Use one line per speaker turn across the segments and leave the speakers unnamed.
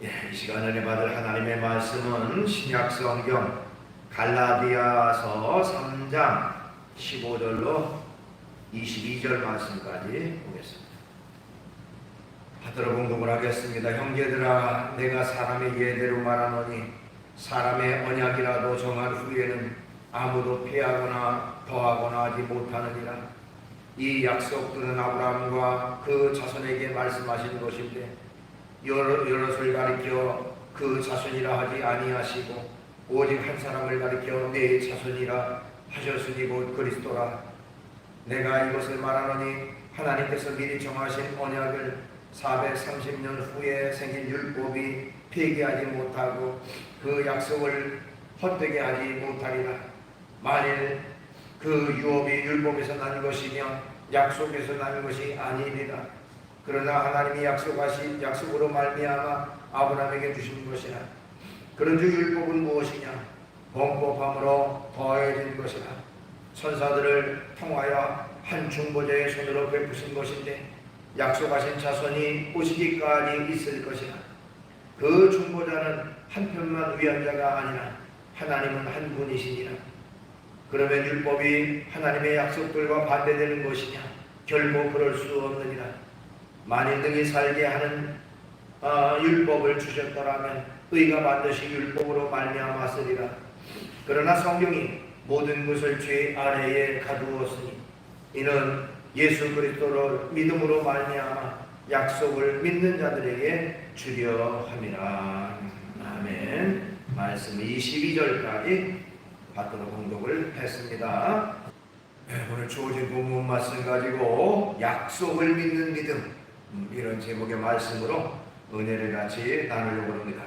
이 시간 은혜 받을 하나님의 말씀은 신약 성경 갈라디아서 3장 15절로 22절 말씀까지 보겠습니다. 받들어 봉독을 하겠습니다. 형제들아, 내가 사람의 예대로 말하노니 사람의 언약이라도 정한 후에는 아무도 폐하거나 더하거나 하지 못하느니라. 이 약속들은 아브라함과 그 자손에게 말씀하신 것인데 여럿을 가리켜 그 자손이라 하지 아니하시고 오직 한 사람을 가리켜 내 자손이라 하셨으니 곧 그리스도라. 내가 이것을 말하노니 하나님께서 미리 정하신 언약을 430년 후에 생긴 율법이 폐기하지 못하고 그 약속을 헛되게 하지 못하리라. 만일 그 유업이 율법에서 난 것이며 약속에서 난 것이 아니니라. 그러나 하나님이 약속하신 약속으로 말미암아 아브라함에게 주신 것이라. 그런즉 율법은 무엇이냐? 범법함으로 더해진 것이라. 천사들을 통하여 한 중보자의 손으로 베푸신 것인데 약속하신 자손이 오시기까지 있을 것이라. 그 중보자는 한편만 위한 자가 아니라 하나님은 한 분이시니라. 그러면 율법이 하나님의 약속들과 반대되는 것이냐? 결코 그럴 수 없느니라. 만일 능히 살게 하는 율법을 주셨더라면 의가 반드시 율법으로 말미암았으리라. 그러나 성경이 모든 것을 죄 아래에 가두었으니 이는 예수 그리스도를 믿음으로 말미암아 약속을 믿는 자들에게 주려 함이라. 아멘. 말씀 22절까지 받도록 공독을 했습니다. 오늘 주어진 본문 말씀 가지고 약속을 믿는 믿음, 이런 제목의 말씀으로 은혜를 같이 나누려고 합니다.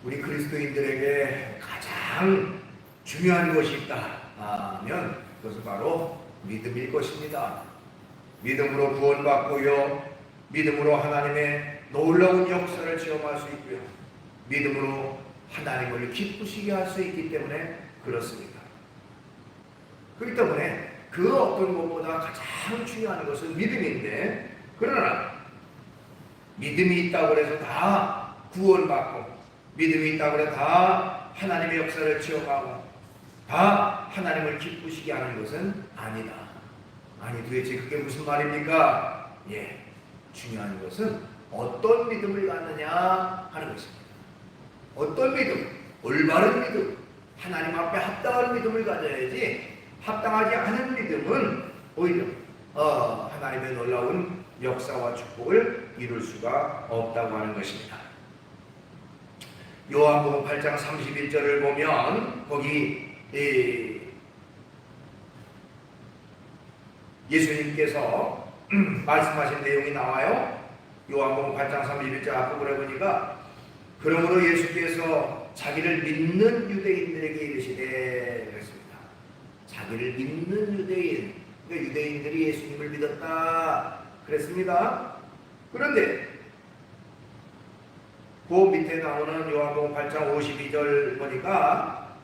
우리 그리스도인들에게 가장 중요한 것이 있다 하면 그것은 바로 믿음일 것입니다. 믿음으로 구원받고요, 믿음으로 하나님의 놀라운 역사를 체험할 수 있고요, 믿음으로 하나님을 기쁘시게 할 수 있기 때문에 그렇습니다. 그렇기 때문에 그 어떤 것보다 가장 중요한 것은 믿음인데, 그러나 믿음이 있다고 해서 다 구원받고, 믿음이 있다고 해서 다 하나님의 역사를 체험하고, 다 하나님을 기쁘시게 하는 것은 아니다. 아니, 도대체 그게 무슨 말입니까? 중요한 것은 어떤 믿음을 갖느냐 하는 것입니다. 어떤 믿음? 올바른 믿음, 하나님 앞에 합당한 믿음을 가져야지, 합당하지 않은 믿음은 오히려 하나님의 놀라운 역사와 축복을 이룰 수가 없다고 하는 것입니다. 요한복음 8장 31절을 보면 거기 예수님께서 말씀하신 내용이 나와요. 요한복음 8장 31절 앞부분에 보니까 그러므로 예수께서 자기를 믿는 유대인들에게 이르시되 그랬습니다. 자기를 믿는 유대인, 그러니까 유대인들이 예수님을 믿었다 그랬습니다. 그런데 그 밑에 나오는 요한복음 8장 52절 보니까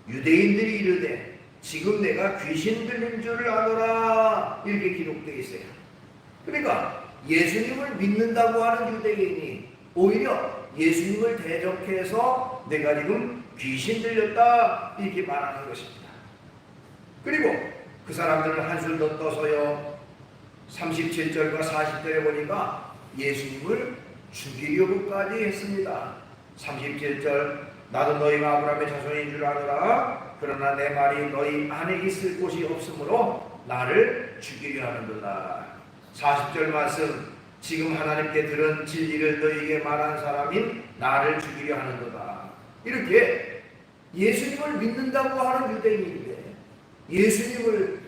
유대인들이 이르되 지금 내가 귀신 들린 줄을 아노라 이렇게 기록되어 있어요. 그러니까 예수님을 믿는다고 하는 유대인이 오히려 예수님을 대적해서 내가 지금 귀신 들렸다 이렇게 말하는 것입니다. 그리고 그 사람들은 한술 더 떠서요, 37절과 40절에 보니까 예수님을 죽이려고까지 했습니다. 37절, 나도 너희가 아브라함의 자손인 줄 아노라. 그러나 내 말이 너희 안에 있을 곳이 없으므로 나를 죽이려 하는도다. 40절 말씀, 지금 하나님께 들은 진리를 너희에게 말한 사람인 나를 죽이려 하는도다. 이렇게 예수님을 믿는다고 하는 유대인인데 예수님을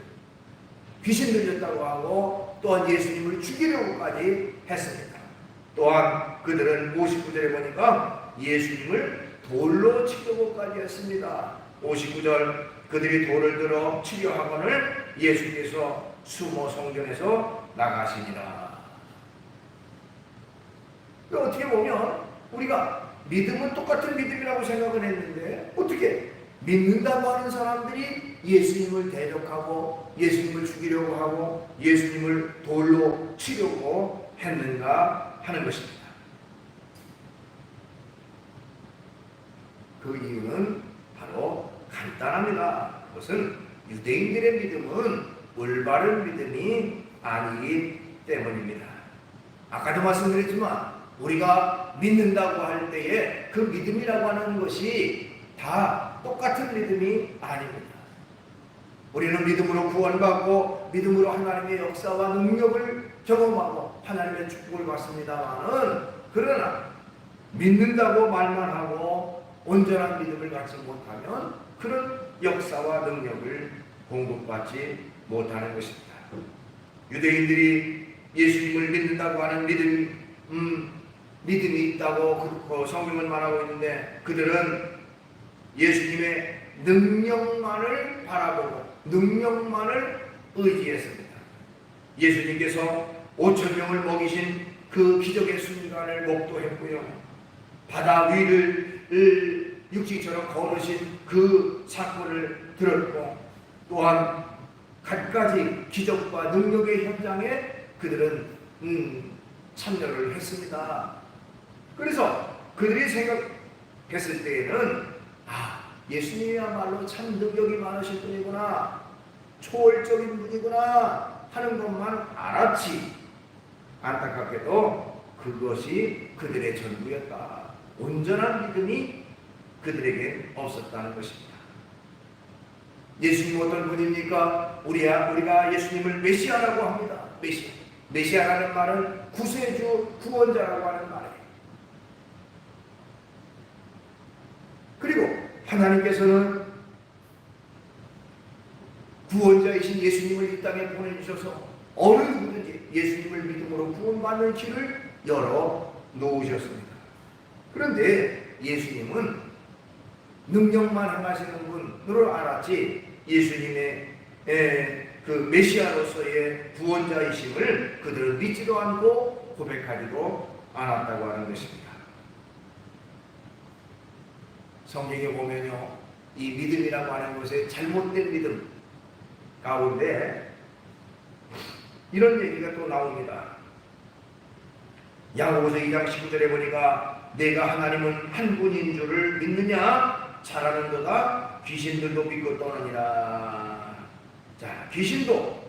귀신 들렸다고 하고 또한 예수님을 죽이려고까지 했습니다. 또한 그들은 59절에 보니까 예수님을 돌로 치려고까지 했습니다. 59절, 그들이 돌을 들어 치려 하거늘 예수께서 수모 성전에서 나가시니라. 어떻게 보면 우리가 믿음은 똑같은 믿음이라고 생각을 했는데 어떻게 믿는다고 하는 사람들이 예수님을 대적하고 예수님을 죽이려고 하고 예수님을 돌로 치려고 했는가 하는 것입니다. 그 이유는 바로 간단합니다. 그것은 유대인들의 믿음은 올바른 믿음이 아니기 때문입니다. 아까도 말씀드렸지만 우리가 믿는다고 할 때에 그 믿음이라고 하는 것이 다 똑같은 믿음이 아닙니다. 우리는 믿음으로 구원받고 믿음으로 하나님의 역사와 능력을 경험하고 하나님의 축복을 받습니다만은, 그러나 믿는다고 말만 하고 온전한 믿음을 갖지 못하면 그런 역사와 능력을 공급받지 못하는 것입니다. 유대인들이 예수님을 믿는다고 하는 믿음이 있다고 성경은 말하고 있는데, 그들은 예수님의 능력만을 바라보고 능력만을 의지했습니다. 예수님께서 5,000명을 먹이신 그 기적의 순간을 목도했고요. 바다 위를 육지처럼 걸으신 그 사건을 들었고, 또한 갖가지 기적과 능력의 현장에 그들은 참여를 했습니다. 그래서 그들이 생각했을 때에는 예수님이야말로 참 능력이 많으신 분이구나, 초월적인 분이구나 하는 것만 알았지, 안타깝게도 그것이 그들의 전부였다. 온전한 믿음이 그들에게 없었다는 것입니다. 예수님 어떤 분입니까? 우리가 예수님을 메시아라고 합니다. 메시아라는 말은 구세주, 구원자라고 하는 말이에요. 그리고 하나님께서는 구원자이신 예수님을 이 땅에 보내주셔서 어느 누구든지 예수님을 믿음으로 구원받는 길을 열어 놓으셨습니다. 그런데 예수님은 능력만 행하시는 분으로 알았지, 예수님의 그 메시아로서의 구원자이심을 그들은 믿지도 않고 고백하지도 않았다고 하는 것입니다. 성경에 보면요, 이 믿음이라고 하는 것의 잘못된 믿음 가운데 이런 얘기가 또 나옵니다. 야고보서 2장 19절에 보니까 내가 하나님은 한 분인 줄을 믿느냐? 잘하는도다. 귀신들도 믿고 떠느니라. 자, 귀신도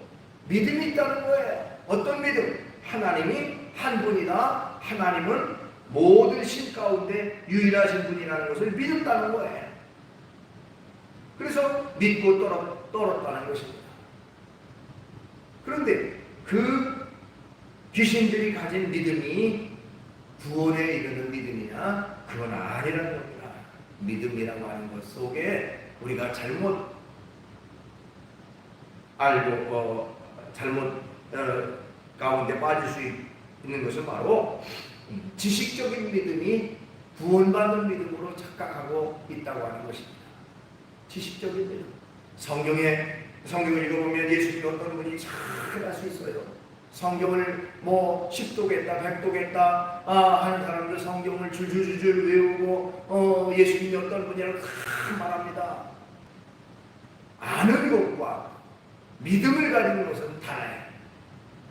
믿음이 있다는 거예요. 어떤 믿음? 하나님이 한 분이다. 하나님은 모든 신 가운데 유일하신 분이라는 것을 믿었다는 거예요. 그래서 믿고 떨었다는 것입니다. 그런데 그 귀신들이 가진 믿음이 구원에 이르는 믿음이냐? 그건 아니라는 겁니다. 믿음이라고 하는 것 속에 우리가 잘못 알고 잘못 가운데 빠질 수 있는 것은 바로 지식적인 믿음이 구원받는 믿음으로 착각하고 있다고 하는 것입니다. 지식적인 믿음. 성경을 읽어보면 예수님이 어떤 분이 잘 알 수 있어요. 성경을 10도겠다 100도겠다 하는 사람들 성경을 줄줄줄 외우고 예수님이 어떤 분이라고 다 말합니다. 아는 것과 믿음을 가지는 것은 달라요.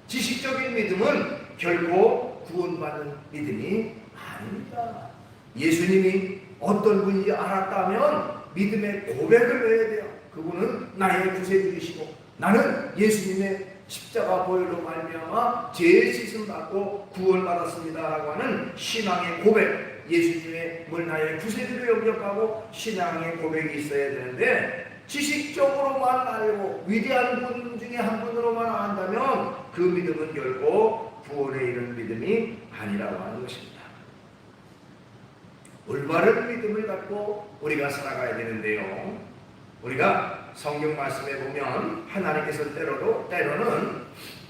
지식적인 믿음은 결코 구원받는 믿음이 아닙니다. 예수님이 어떤 분인지 알았다면 믿음의 고백을 해야 돼요. 그분은 나의 구세주이시고 나는 예수님의 십자가 보혈로 말미암아 죄 씻음 받고 구원받았습니다라고 하는 신앙의 고백, 예수님을 나의 구세주로 영접하고 신앙의 고백이 있어야 되는데, 지식적으로만 알고 위대한 분 중에 한 분으로만 안다면 그 믿음은 결코 구원에 이른 믿음이 아니라고 하는 것입니다. 올바른 믿음을 갖고 우리가 살아가야 되는데요, 우리가 성경 말씀에 보면 하나님께서 때로는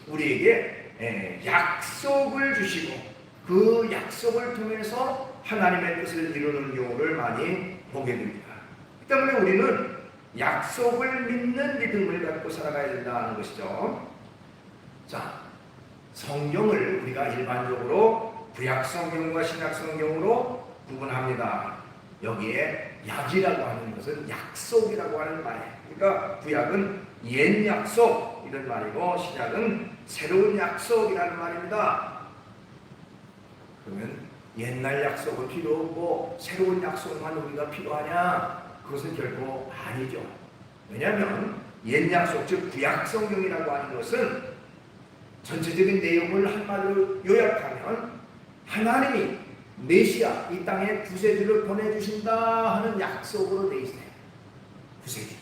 우리에게 약속을 주시고 그 약속을 통해서 하나님의 뜻을 이루는 경우를 많이 보게 됩니다. 그 때문에 우리는 약속을 믿는 믿음을 갖고 살아가야 된다는 것이죠. 자, 성경을 우리가 일반적으로 구약 성경과 신약 성경으로 구분합니다. 여기에 약이라고 하는 것은 약속이라고 하는 말이에요. 그러니까 구약은 옛 약속 이런 말이고 신약은 새로운 약속이라는 말입니다. 그러면 옛날 약속은 필요 없고 새로운 약속만 우리가 필요하냐? 그것은 결코 아니죠. 왜냐하면 옛 약속, 즉 구약 성경이라고 하는 것은 전체적인 내용을 한마디로 요약하면 하나님이 메시아, 이 땅에 구세주를 보내주신다 하는 약속으로 되어 있어요. 구세주,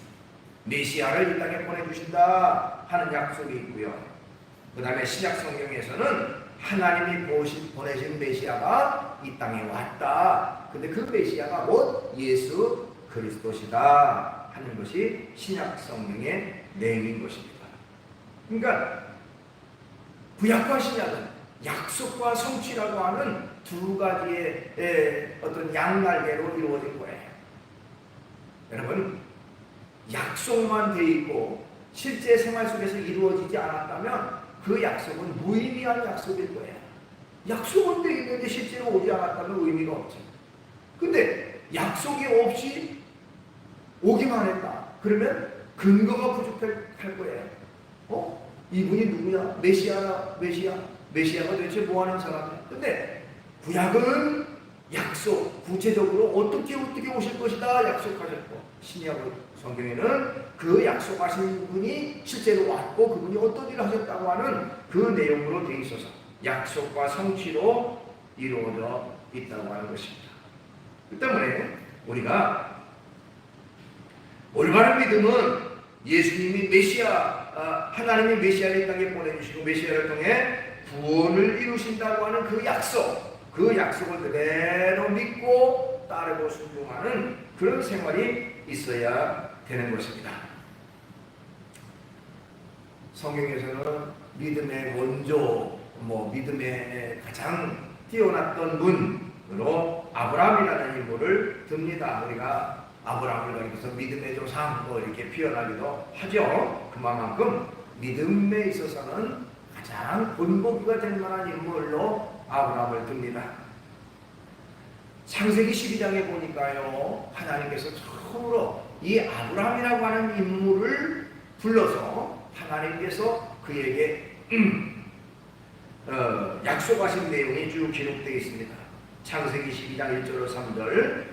메시아를 이 땅에 보내주신다 하는 약속이 있고요. 그 다음에 신약 성경에서는 하나님이 보내신 메시아가 이 땅에 왔다. 근데 그 메시아가 곧 예수 그리스도시다 하는 것이 신약 성경의 내용인 것입니다. 그러니까 구약과 신약은 약속과 성취라고 하는 두 가지의 어떤 양날개로 이루어진 거예요. 여러분, 약속만 돼 있고 실제 생활 속에서 이루어지지 않았다면 그 약속은 무의미한 약속일 거예요. 약속은 돼 있는데 실제로 오지 않았다면 의미가 없죠. 근데 약속이 없이 오기만 했다. 그러면 근거가 부족할 거예요. 이분이 누구야? 메시아가 도대체 뭐 하는 사람이야? 근데 구약은 약속, 구체적으로 어떻게 오실 것이다 약속하셨고, 신약 성경에는 그 약속하신 분이 실제로 왔고 그분이 어떤 일을 하셨다고 하는 그 내용으로 되어 있어서 약속과 성취로 이루어져 있다고 하는 것입니다. 그 때문에 우리가 올바른 믿음은 예수님이 하나님이 메시아를 이 땅에 보내주시고 메시아를 통해 구원을 이루신다고 하는 그 약속을 그대로 믿고 따르고 순종하는 그런 생활이 있어야 되는 것입니다. 성경에서는 믿음의 원조, 믿음의 가장 뛰어났던 분으로 아브라함이라는 인물을 듭니다. 우리가 아브라함을 가리켜서 믿음의 조상 이렇게 표현하기도 하죠. 그만큼 믿음에 있어서는 가장 본보기가 될 만한 인물로 아브라함을 듭니다. 창세기 12장에 보니까요, 하나님께서 처음으로 이 아브라함이라고 하는 인물을 불러서 하나님께서 그에게 약속하신 내용이 쭉 기록되어 있습니다. 창세기 12장 1절로 3절,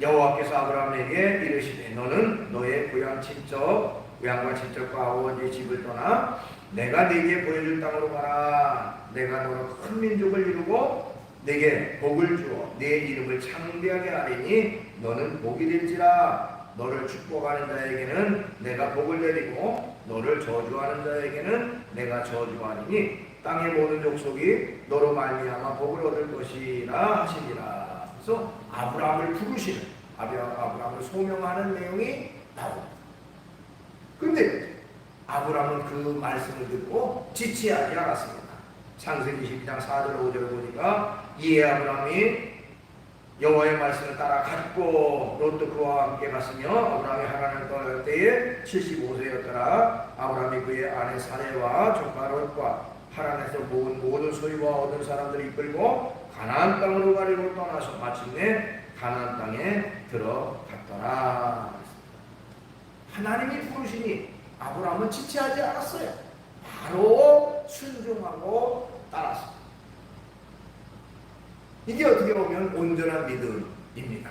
여호와께서 아브라함에게 이르시되 너는 너의 고향과 친척과 아버지의 집을 떠나 내가 네게 보여줄 땅으로 가라. 내가 너로 큰 민족을 이루고 네게 복을 주어 네 이름을 창대하게 하리니 너는 복이 될지라. 너를 축복하는 자에게는 내가 복을 내리고 너를 저주하는 자에게는 내가 저주하리니 땅의 모든 족속이 너로 말미암아 복을 얻을 것이라 하시니라. 그래서 아브라함을 부르시는, 아브라함을 소명하는 내용이 나옵니다. 근데 아브라함은 그 말씀을 듣고 지체하지 않았습니다. 창세기 22장 4절 5절 보니까 이에 아브라함이 여호와의 말씀을 따라 갔고 롯도 그와 함께 갔으며 아브라함이 하란을 떠날 때에 75세였더라. 아브라함이 그의 아내 사레와 조카 롯과 하란에서 모은 모든 소유와 얻은 사람들을 이끌고 가나안 땅으로 가려고 떠나서 마침내 가나안 땅에 들어갔더라. 하나님이 부르시니 아브라함은 지체하지 않았어요. 바로 순종하고 따랐습니다. 이게 어떻게 보면 온전한 믿음입니다.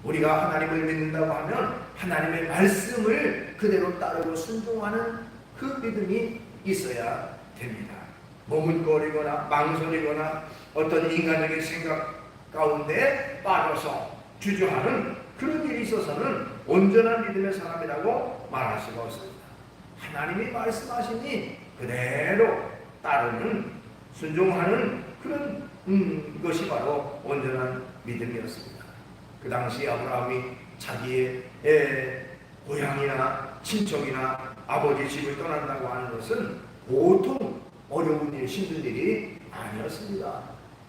우리가 하나님을 믿는다고 하면 하나님의 말씀을 그대로 따르고 순종하는 그 믿음이 있어야 됩니다. 머뭇거리거나 망설이거나 어떤 인간적인 생각 가운데 빠져서 주저하는 그런 일이 있어서는 온전한 믿음의 사람이라고 말할 수가 없습니다. 하나님이 말씀하시니 그대로 따르는, 순종하는 그런 것이 바로 온전한 믿음이었습니다. 그 당시 아브라함이 자기의 고향이나 친척이나 아버지 집을 떠난다고 하는 것은 보통 어려운 일, 힘든 일이 아니었습니다.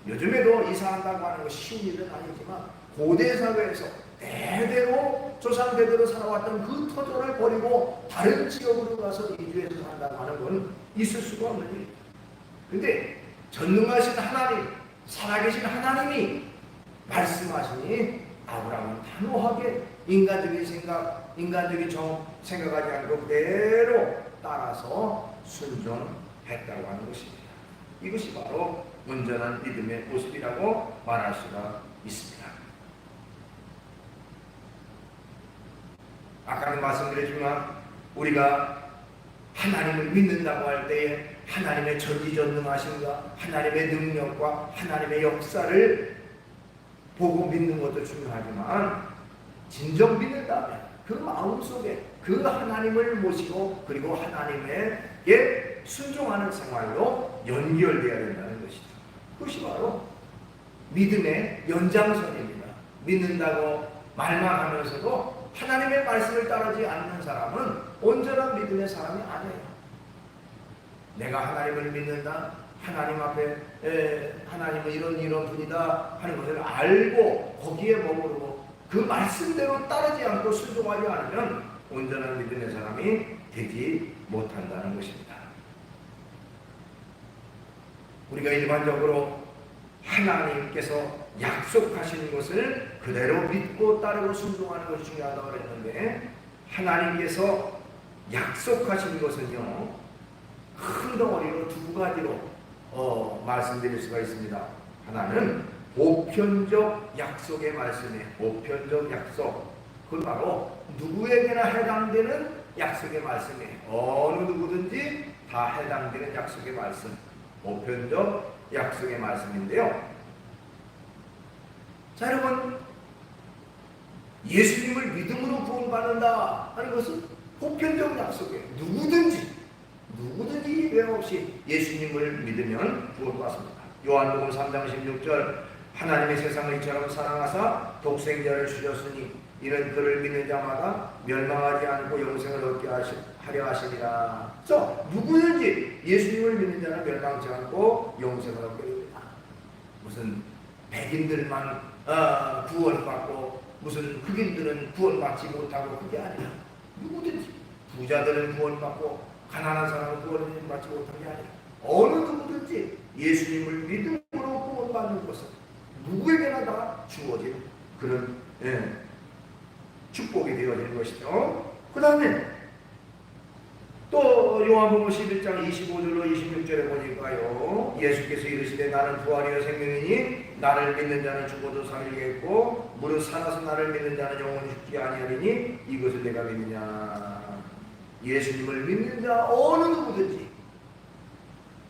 요즘에도 이사한다고 하는 것이 쉬운 일은 아니지만 고대 사회에서 대대로 조상 대대로 살아왔던 그 터전을 버리고 다른 지역으로 가서 이주해서 산다고 하는 건 있을 수가 없는 일입니다. 근데 전능하신 하나님, 살아계신 하나님이 말씀하시니 아브라함은 단호하게 인간적인 생각, 인간적인 생각하지 않고 그대로 따라서 순종했다고 하는 것입니다. 이것이 바로 온전한 믿음의 모습이라고 말할 수가 있습니다. 아까는 말씀드렸지만 우리가 하나님을 믿는다고 할 때에 하나님의 전지전능하심과 하나님의 능력과 하나님의 역사를 보고 믿는 것도 중요하지만 진정 믿는다면 그 마음속에 그 하나님을 모시고 그리고 하나님에게 순종하는 생활로 연결되어야 된다는 것이죠. 그것이 바로 믿음의 연장선입니다. 믿는다고 말만 하면서도 하나님의 말씀을 따르지 않는 사람은 온전한 믿음의 사람이 아니에요. 내가 하나님을 믿는다, 하나님 앞에 하나님은 이런 분이다 하는 것을 알고 거기에 머무르고 그 말씀대로 따르지 않고 순종하지 않으면 온전한 믿음의 사람이 되지 못한다는 것입니다. 우리가 일반적으로 하나님께서 약속하시는 것을 그대로 믿고 따르고 순종하는 것이 중요하다고 그랬는데 하나님께서 약속하신 것은요 큰 덩어리로 두 가지로 말씀드릴 수가 있습니다. 하나는 보편적 약속의 말씀이에요. 보편적 약속. 그건 바로 누구에게나 해당되는 약속의 말씀이에요. 어느 누구든지 다 해당되는 약속의 말씀. 보편적 약속의 말씀인데요. 자, 여러분, 예수님을 믿음으로 구원받는다 하는 것은 보편적 약속이에요. 누구든지 예외 없이 예수님을 믿으면 구원받습니다. 요한복음 3장 16절 하나님의 세상을 이처럼 사랑하사 독생자를 주셨으니 이는 그를 믿는 자마다 멸망하지 않고 영생을 얻게 하려 하시니라. 그래서 누구든지 예수님을 믿는 자는 멸망하지 않고 영생을 얻게 됩니다. 무슨 백인들만 구원받고 무슨 흑인들은 구원받지 못하고 그게 아니라 누구든지 부자들은 구원받고 가난한 사람은 구원받지 못한 게 아니라 어느 누구든지 예수님을 믿음으로 구원받는 것은 누구에게나 다 주어진 그런 축복이 되어지는 것이죠. 그 다음에 또 요한복음 11장 25절로 26절에 보니까요 예수께서 이르시되 나는 부활이요 생명이니 나를 믿는 자는 죽어도 살리겠고 무릇 살아서 나를 믿는 자는 영원히 죽지 아니하리니 이것을 내가 믿느냐. 예수님을 믿는 자 어느 누구든지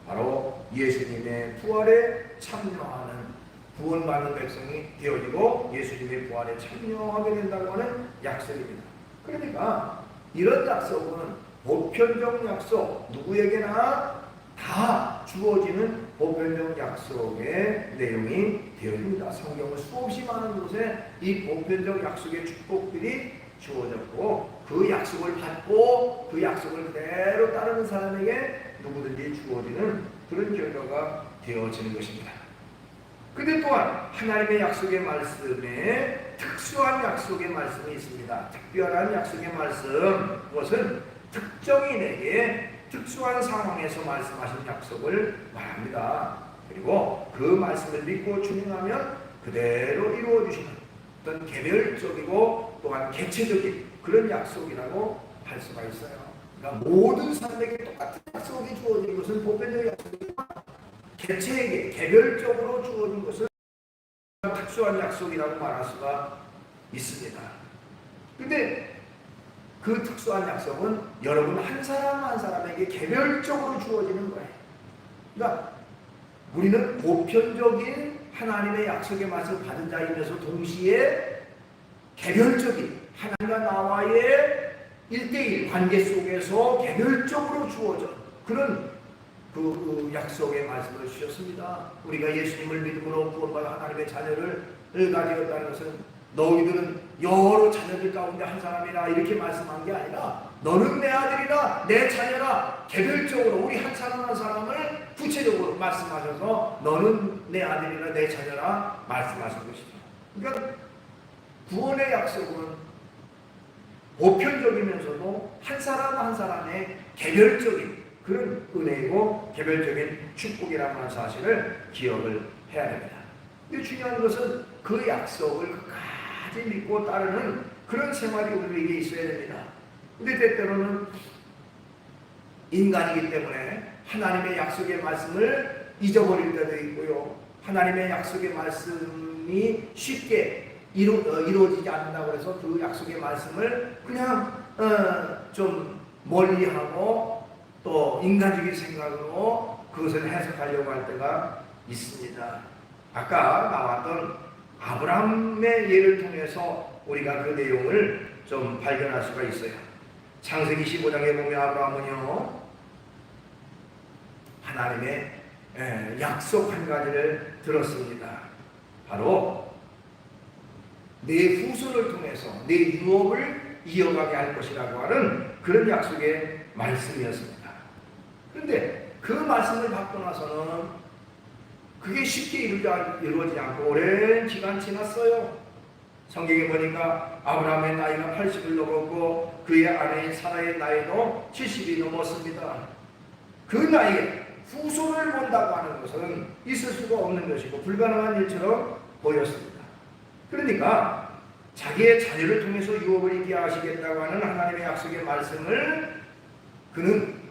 바로 예수님의 부활에 참여하는 구원받는 백성이 되어지고 예수님의 부활에 참여하게 된다고 하는 약속입니다. 그러니까 이런 약속은 보편적 약속, 누구에게나 다 주어지는 보편적 약속의 내용이 되어집니다. 성경은 수없이 많은 곳에 이 보편적 약속의 축복들이 주어졌고 그 약속을 받고 그 약속을 그대로 따르는 사람에게 누구든지 주어지는 그런 결과가 되어지는 것입니다. 근데 또한 하나님의 약속의 말씀에 특수한 약속의 말씀이 있습니다. 특별한 약속의 말씀, 그것은 특정인에게 특수한 상황에서 말씀하신 약속을 말합니다. 그리고 그 말씀을 믿고 준행하면 그대로 이루어주시는 어떤 개별적이고 또한 개체적인 그런 약속이라고 할 수가 있어요. 그러니까 모든 사람에게 똑같은 약속이 주어진 것은 보편적 약속이지만 개체에게 개별적으로 주어진 것은 특수한 약속이라고 말할 수가 있습니다. 근데 그 특수한 약속은 여러분 한 사람 한 사람에게 개별적으로 주어지는 거예요. 그러니까 우리는 보편적인 하나님의 약속의 말씀을 받은 자이면서 동시에 개별적인 하나님과 나와의 1대1 관계 속에서 개별적으로 주어져 그런 그 약속의 말씀을 주셨습니다. 우리가 예수님을 믿음으로 구원받아 하나님의 자녀를 가지었다는 것은 너희들은 여러 자녀들 가운데 한 사람이라 이렇게 말씀한 게 아니라 너는 내 아들이라 내 자녀라 개별적으로 우리 한 사람 한 사람을 구체적으로 말씀하셔서 너는 내 아들이라 내 자녀라 말씀하신 것이죠. 그러니까 구원의 약속은 보편적이면서도 한 사람 한 사람의 개별적인 그런 은혜이고 개별적인 축복이라는 하는 사실을 기억을 해야 됩니다. 중요한 것은 그 약속을 끝까지 믿고 따르는 그런 생활이 우리에게 있어야 됩니다. 근데 때때로는 인간이기 때문에 하나님의 약속의 말씀을 잊어버릴 때도 있고요. 하나님의 약속의 말씀이 쉽게 이루어지지 않는다고 해서 그 약속의 말씀을 그냥 좀 멀리하고 또 인간적인 생각으로 그것을 해석하려고 할 때가 있습니다. 아까 나왔던 아브라함의 예를 통해서 우리가 그 내용을 좀 발견할 수가 있어요. 창세기 15장에 보면 아브라함은요, 하나님의 약속 한 가지를 들었습니다. 바로 내 후손을 통해서 내 유업을 이어가게 할 것이라고 하는 그런 약속의 말씀이었습니다. 그런데 그 말씀을 받고 나서는 그게 쉽게 이루어지지 않고 오랜 기간 지났어요. 성경에 보니까 아브라함의 나이가 80을 넘었고 그의 아내인 사라의 나이도 70이 넘었습니다. 그 나이에 후손을 본다고 하는 것은 있을 수가 없는 것이고 불가능한 일처럼 보였습니다. 그러니까 자기의 자녀를 통해서 유업을 있게 하시겠다고 하는 하나님의 약속의 말씀을 그는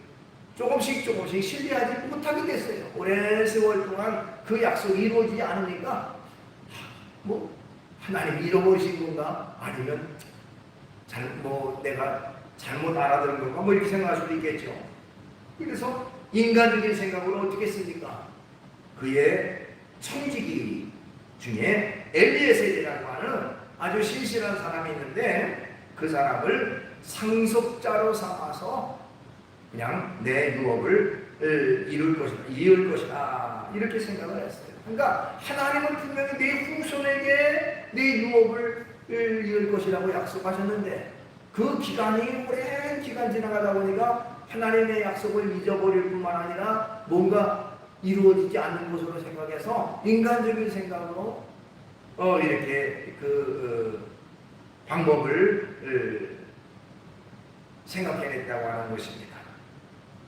조금씩 신뢰하지 못하게 됐어요. 오랜 세월 동안 그 약속이 이루어지지 않으니까 하나님이 잃어버리신 건가? 아니면 내가 잘못 알아들은 건가? 이렇게 생각할 수도 있겠죠. 그래서 인간적인 생각으로 어떻게 했습니까? 그의 청지기 중에 엘리에셀이라고 하는 아주 신실한 사람이 있는데 그 사람을 상속자로 삼아서 그냥 내 유업을 이을 것이다 이렇게 생각을 했어요. 그러니까 하나님은 분명히 내 후손에게 내 유업을 이을 것이라고 약속하셨는데 그 기간이 오랜 기간 지나가다 보니까 하나님의 약속을 잊어버릴 뿐만 아니라 뭔가 이루어지지 않는 것으로 생각해서 인간적인 생각으로 이렇게 그 방법을 생각해냈다고 하는 것입니다.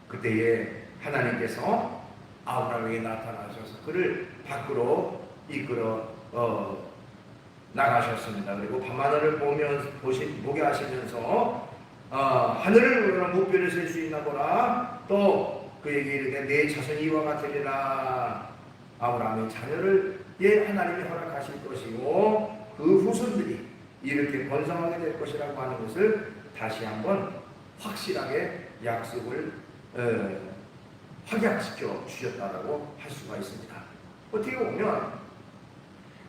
그때에 하나님께서 아브라함에게 나타나셔서 그를 밖으로 이끌어 나가셨습니다. 그리고 밤하늘을 보게 하시면서 하늘을 오르나 목별을 셀 수 있나 보라. 또 그에게 이르되 내 자손이 이와 같으리라. 아브라함의 자녀를 하나님이 허락하실 것이고 그 후손들이 이렇게 번성하게 될 것이라고 하는 것을 다시 한번 확실하게 약속을 확약시켜 주셨다고 할 수가 있습니다. 어떻게 보면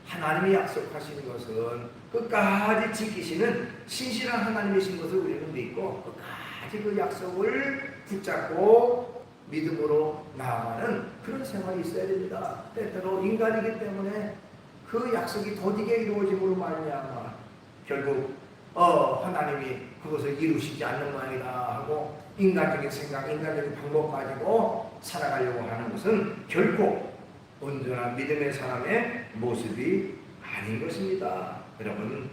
하나님이 약속하시는 것은 끝까지 지키시는 신실한 하나님이신 것을 우리는 믿고 끝까지 그 약속을 붙잡고 믿음으로 나아가는 그런 생활이 있어야 됩니다. 때때로 인간이기 때문에 그 약속이 더디게 이루어짐으로 말미암아 결국 하나님이 그것을 이루시지 않는 모양이다 하고 인간적인 생각, 인간적인 방법 가지고 살아가려고 하는 것은 결코 온전한 믿음의 사람의 모습이 아닌 것입니다. 여러분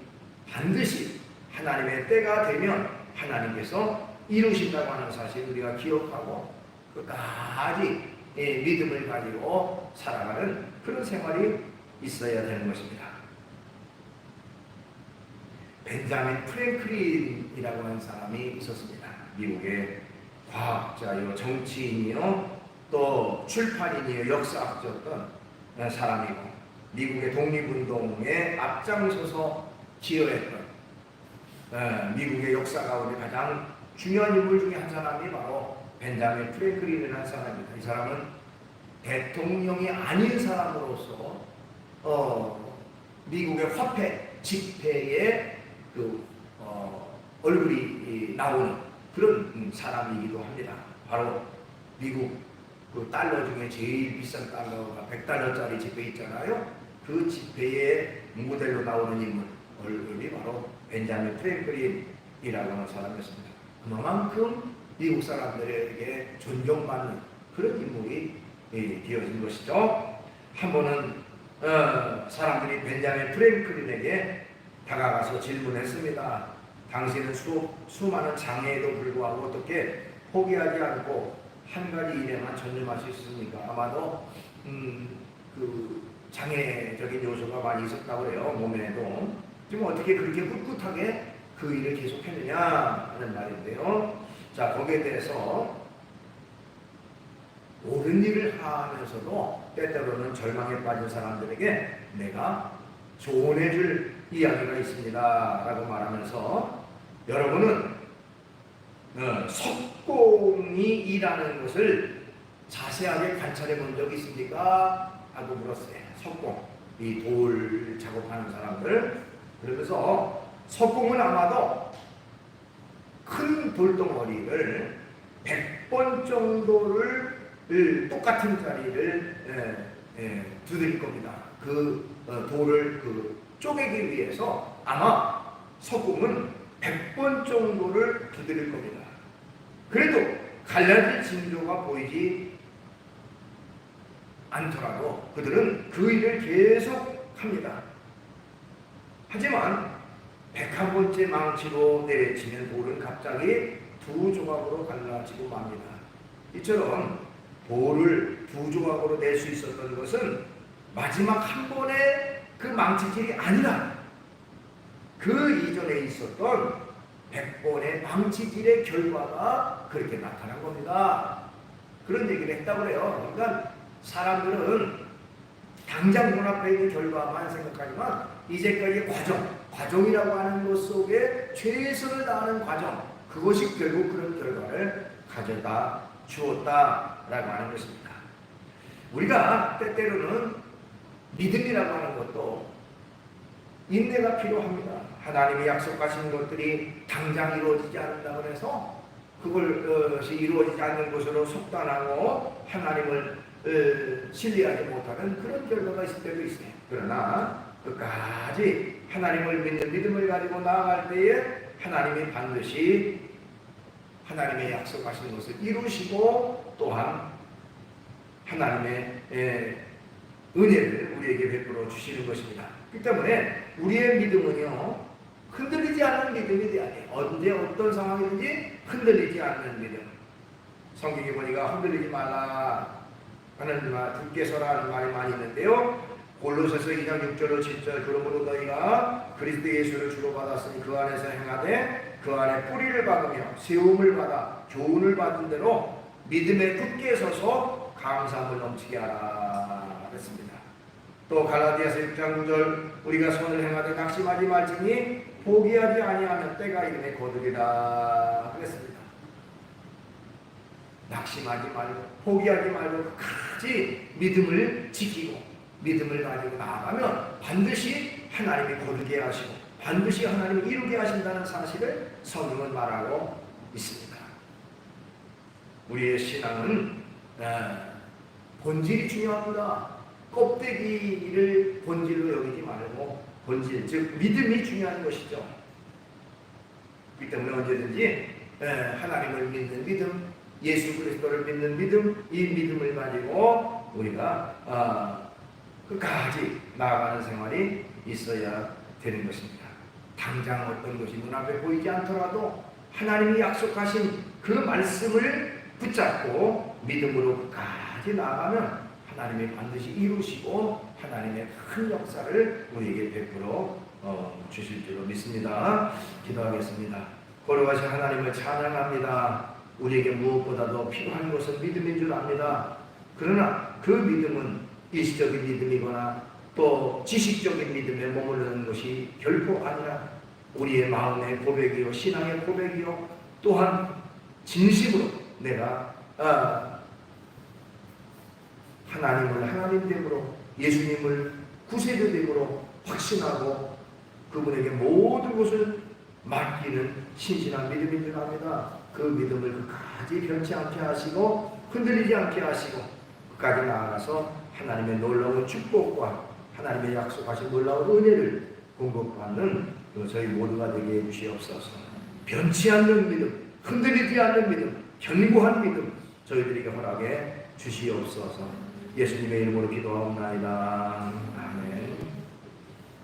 반드시 하나님의 때가 되면 하나님께서 이루신다고 하는 사실 우리가 기억하고 끝까지 믿음을 가지고 살아가는 그런 생활이 있어야 되는 것입니다. 벤자민 프랭클린이라고 하는 사람이 있었습니다. 미국의 과학자요, 정치인이요, 또 출판인이요, 역사학자였던 사람이고 미국의 독립운동에 앞장서서 기여했던 미국의 역사 가운데 가장 중요한 인물 중에 한 사람이 바로 벤자민 프랭클린이라는 사람입니다. 이 사람은 대통령이 아닌 사람으로서 미국의 화폐 지폐에 얼굴이 나오는 그런 사람이기도 합니다. 바로 미국 그 달러 중에 제일 비싼 달러가 100달러짜리 지폐 있잖아요. 그 지폐의 모델로 나오는 인물 얼굴이 바로 벤자민 프랭클린이라고 하는 사람이었습니다. 그만큼 미국 사람들에게 존경받는 그런 인물이 되어진 것이죠. 한 번은 사람들이 벤자민 프랭클린에게 다가가서 질문했습니다. 당신은 수많은 장애에도 불구하고 어떻게 포기하지 않고 한 가지 일에만 전념할 수 있습니까? 아마도 그 장애적인 요소가 많이 있었다고 그래요. 몸에도. 지금 어떻게 그렇게 꿋꿋하게 그 일을 계속했느냐 하는 말인데요. 자, 거기에 대해서 옳은 일을 하면서도 때때로는 절망에 빠진 사람들에게 내가 조언해줄 이야기가 있습니다 라고 말하면서, 여러분은 석공이 일하는 것을 자세하게 관찰해 본 적 있습니까? 하고 물었어요. 석공, 이 돌 작업하는 사람들. 그러면서 석공은 아마도 큰 돌덩어리를 100번 정도를 똑같은 자리를 두드릴 겁니다. 그 돌을 쪼개기 위해서 아마 석공은 100번 정도를 두드릴 겁니다. 그래도 갈라질 징조가 보이지 않더라도 그들은 그 일을 계속 합니다. 하지만 101번째 망치로 내려치는 돌은 갑자기 두 조각으로 갈라지고 맙니다. 이처럼 돌을 두 조각으로 낼 수 있었던 것은 마지막 한 번의 그 망치질이 아니라 그 이전에 있었던 100번의 망치질의 결과가 그렇게 나타난 겁니다. 그런 얘기를 했다고 그래요. 그러니까 사람들은 당장 눈앞에 있는 결과만 생각하지만 이제까지의 과정이라고 하는 것 속에 최선을 다하는 과정, 그것이 결국 그런 결과를 가져다 주었다라고 하는 것입니다. 우리가 때때로는 믿음이라고 하는 것도 인내가 필요합니다. 하나님이 약속하신 것들이 당장 이루어지지 않는다고 해서 그것이 이루어지지 않는 것으로 속단하고 하나님을 신뢰하지 못하는 그런 결과가 있을 때도 있어요. 그러나 끝까지 하나님을 믿는 믿음을 가지고 나아갈 때에 하나님이 반드시 하나님의 약속하신 것을 이루시고 또한 하나님의 은혜를 우리에게 베풀어 주시는 것입니다. 그렇기 때문에 우리의 믿음은요, 흔들리지 않는 믿음이 돼야 돼요. 언제 어떤 상황이든지 흔들리지 않는 믿음. 성경에 보니까 흔들리지 말라 하는 말, 굳게 서라 하는 말이 많이 있는데요. 골로새서 2장 6절로 7절, 그러므로 너희가 그리스도 예수를 주로 받았으니 그 안에서 행하되 그 안에 뿌리를 박으며 세움을 받아 교훈을 받은 대로 믿음에 굳게 서서 감사함을 넘치게 하라 그랬습니다. 또 갈라디아서 6장 9절, 우리가 선을 행하되 낙심하지 말지니 포기하지 아니하면 때가 이르매 거두리라 그랬습니다. 낙심하지 말고 포기하지 말고 끝까지 믿음을 지키고 믿음을 가지고 나아가면 반드시 하나님이 거두게 하시고 반드시 하나님이 이루게 하신다는 사실을 성경은 말하고 있습니다. 우리의 신앙은 본질이 중요합니다. 껍데기를 본질로 여기지 말고 본질, 즉 믿음이 중요한 것이죠. 그렇기 때문에 언제든지 하나님을 믿는 믿음, 예수 그리스도를 믿는 믿음, 이 믿음을 가지고 우리가 끝까지 나아가는 생활이 있어야 되는 것입니다. 당장 어떤 것이 눈앞에 보이지 않더라도 하나님이 약속하신 그 말씀을 붙잡고 믿음으로 끝까지 나아가면 하나님이 반드시 이루시고 하나님의 큰 역사를 우리에게 베풀어 주실 줄로 믿습니다. 기도하겠습니다. 거룩하신 하나님을 찬양합니다. 우리에게 무엇보다도 필요한 것은 믿음인 줄 압니다. 그러나 그 믿음은 일시적인 믿음이거나 또 지식적인 믿음에 머무르는 것이 결코 아니라 우리의 마음의 고백이요 신앙의 고백이요 또한 진심으로 내가 하나님을 하나님됨으로 예수님을 구세주됨으로 확신하고 그분에게 모든 것을 맡기는 신실한 믿음인 줄 압니다. 그 믿음을 끝까지 변치 않게 하시고 흔들리지 않게 하시고 끝까지 나아가서 하나님의 놀라운 축복과 하나님의 약속하신 놀라운 은혜를 공급받는 저희 모두가 되게 해주시옵소서. 변치 않는 믿음, 흔들리지 않는 믿음, 견고한 믿음 저희들에게 허락해 주시옵소서. 예수님의 이름으로 기도하옵나이다.